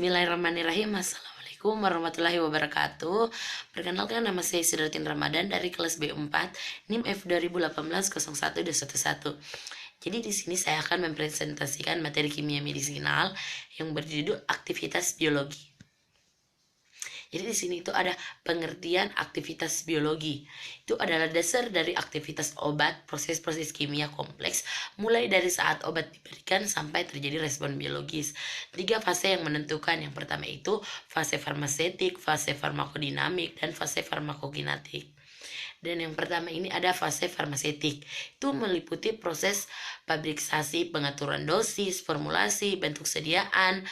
Bismillahirrahmanirrahim. Assalamualaikum warahmatullahi wabarakatuh. Perkenalkan, nama saya Sidratin Ramadan dari kelas B4, NIM F 2018-01-11. Jadi di sini saya akan mempresentasikan materi kimia medisinal yang berjudul aktivitas biologi. Jadi di sini itu ada pengertian aktivitas biologi. Itu adalah dasar dari aktivitas obat, proses-proses kimia kompleks, mulai dari saat obat diberikan sampai terjadi respon biologis. 3 fase yang menentukan. Yang pertama itu fase farmasetik, fase farmakodinamik, dan fase farmakokinetik. Dan yang pertama ini ada fase farmasetik. Itu meliputi proses pabriksasi, pengaturan dosis, formulasi, bentuk sediaan,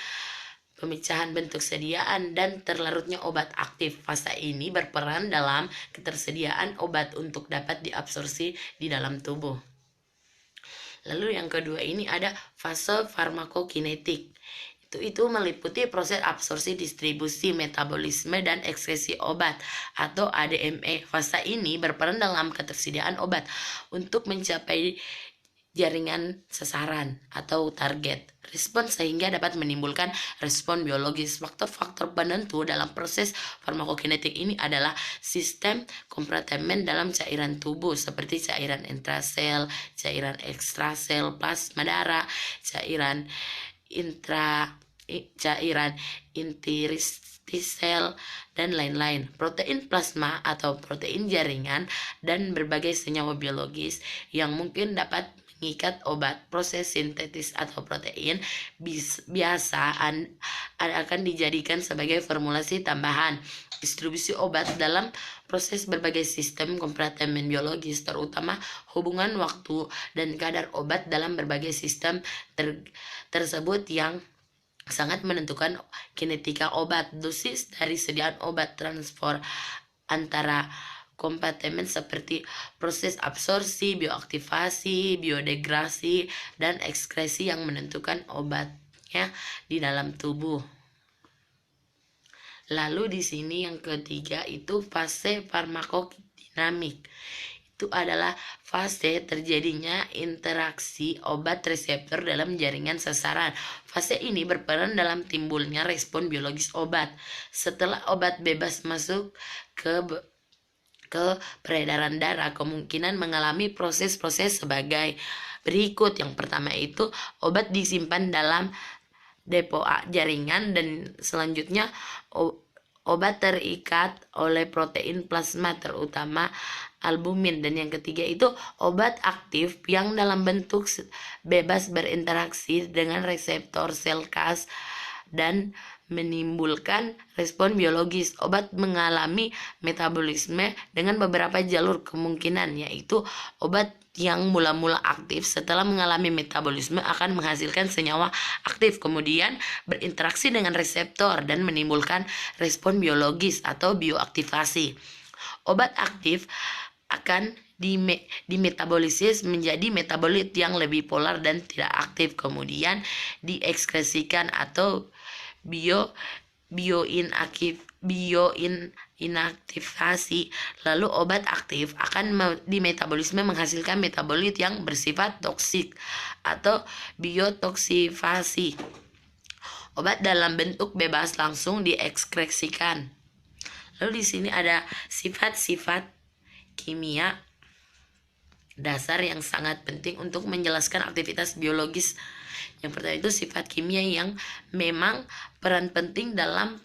pemecahan bentuk sediaan, dan terlarutnya obat aktif. Fase ini berperan dalam ketersediaan obat untuk dapat diabsorpsi di dalam tubuh. Lalu yang kedua ini ada fase farmakokinetik. Itu meliputi proses absorpsi, distribusi, metabolisme, dan ekskresi obat atau ADME. Fase ini berperan dalam ketersediaan obat untuk mencapai jaringan sasaran atau target respon sehingga dapat menimbulkan respon biologis. Faktor-faktor penentu dalam proses farmakokinetik ini adalah sistem kompartemen dalam cairan tubuh seperti cairan intrasel, cairan ekstrasel, plasma darah, cairan intiristisel, dan lain-lain, protein plasma atau protein jaringan, dan berbagai senyawa biologis yang mungkin dapat mengikat obat. Proses sintetis atau protein biasa akan dijadikan sebagai formulasi tambahan. Distribusi obat dalam proses berbagai sistem kompartemen biologis, terutama hubungan waktu dan kadar obat dalam berbagai sistem tersebut yang sangat menentukan kinetika obat. Dosis dari sediaan obat, transfer antara kompartemen seperti proses absorpsi, bioaktivasi, biodegradasi, dan ekskresi yang menentukan obatnya di dalam tubuh. Lalu di sini yang ketiga itu fase farmakodinamik. Itu adalah fase terjadinya interaksi obat reseptor dalam jaringan sasaran. Fase ini berperan dalam timbulnya respon biologis obat. Setelah obat bebas masuk ke peredaran darah, kemungkinan mengalami proses-proses sebagai berikut. Yang pertama itu obat disimpan dalam depo jaringan, dan selanjutnya obat terikat oleh protein plasma terutama albumin, dan yang ketiga itu obat aktif yang dalam bentuk bebas berinteraksi dengan reseptor sel kas dan menimbulkan respon biologis. Obat mengalami metabolisme dengan beberapa jalur kemungkinan, yaitu obat yang mula-mula aktif setelah mengalami metabolisme akan menghasilkan senyawa aktif, kemudian berinteraksi dengan reseptor dan menimbulkan respon biologis atau bioaktivasi. Obat aktif akan dimetabolisis menjadi metabolit yang lebih polar dan tidak aktif, kemudian diekskresikan atau bioinaktivasi. Lalu obat aktif akan dimetabolisme menghasilkan metabolit yang bersifat toksik atau biotoksifasi. Obat dalam bentuk bebas langsung diekskresikan. Lalu di sini ada sifat-sifat kimia dasar yang sangat penting untuk menjelaskan aktivitas biologis. Yang pertama itu sifat kimia yang memang peran penting dalam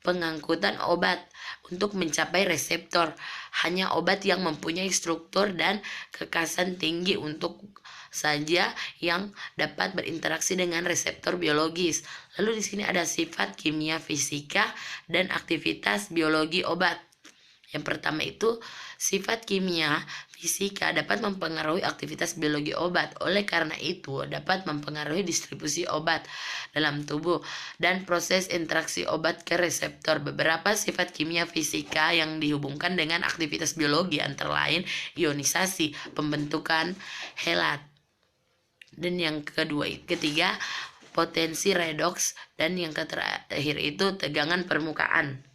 pengangkutan obat untuk mencapai reseptor. Hanya obat yang mempunyai struktur dan kekhasan tinggi untuk saja yang dapat berinteraksi dengan reseptor biologis. Lalu di sini ada sifat kimia fisika dan aktivitas biologi obat. Yang pertama itu sifat kimia fisika dapat mempengaruhi aktivitas biologi obat. Oleh karena itu dapat mempengaruhi distribusi obat dalam tubuh dan proses interaksi obat ke reseptor. Beberapa sifat kimia fisika yang dihubungkan dengan aktivitas biologi antara lain ionisasi, pembentukan helat, dan yang ketiga potensi redoks, dan yang terakhir itu tegangan permukaan.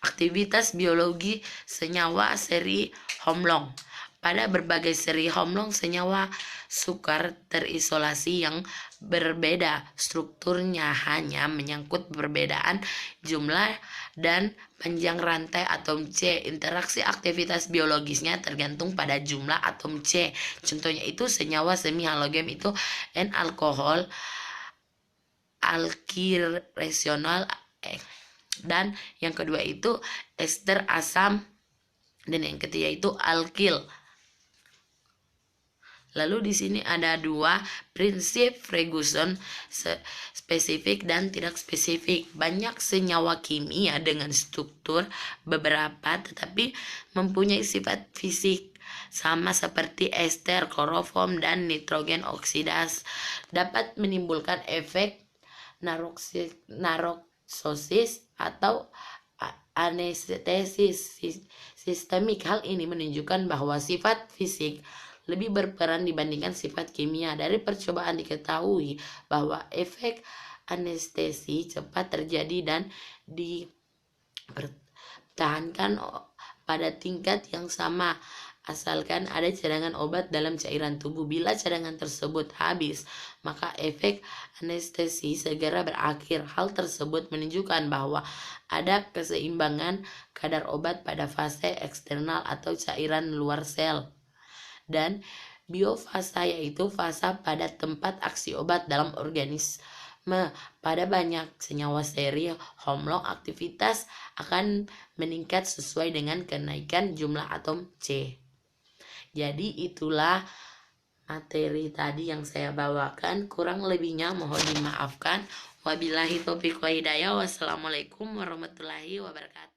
Aktivitas biologi senyawa seri Homolog. Pada berbagai seri Homolog, senyawa sukar terisolasi yang berbeda. Strukturnya hanya menyangkut perbedaan jumlah dan panjang rantai atom C. Interaksi aktivitas biologisnya tergantung pada jumlah atom C. Contohnya itu senyawa semi halogen itu N-alkohol, alkil rasional, dan yang kedua itu ester asam, dan yang ketiga itu alkil. Lalu di sini ada dua prinsip Ferguson, spesifik dan tidak spesifik. Banyak senyawa kimia dengan struktur beberapa tetapi mempunyai sifat fisik sama seperti ester, kloroform, dan nitrogen oksidasi dapat menimbulkan efek naroksosis atau anestesis sistemik. Hal ini menunjukkan bahwa sifat fisik lebih berperan dibandingkan sifat kimia. Dari percobaan diketahui bahwa efek anestesi cepat terjadi dan dipertahankan pada tingkat yang sama asalkan ada cadangan obat dalam cairan tubuh. Bila cadangan tersebut habis, maka efek anestesi segera berakhir. Hal tersebut menunjukkan bahwa ada keseimbangan kadar obat pada fase eksternal atau cairan luar sel, dan biofasa yaitu fasa pada tempat aksi obat dalam organisme. Pada banyak senyawa steril homolog aktivitas akan meningkat sesuai dengan kenaikan jumlah atom C. Jadi itulah materi tadi yang saya bawakan, kurang lebihnya mohon dimaafkan. Wabillahi taufiq wa hidayah. Wassalamualaikum warahmatullahi wabarakatuh.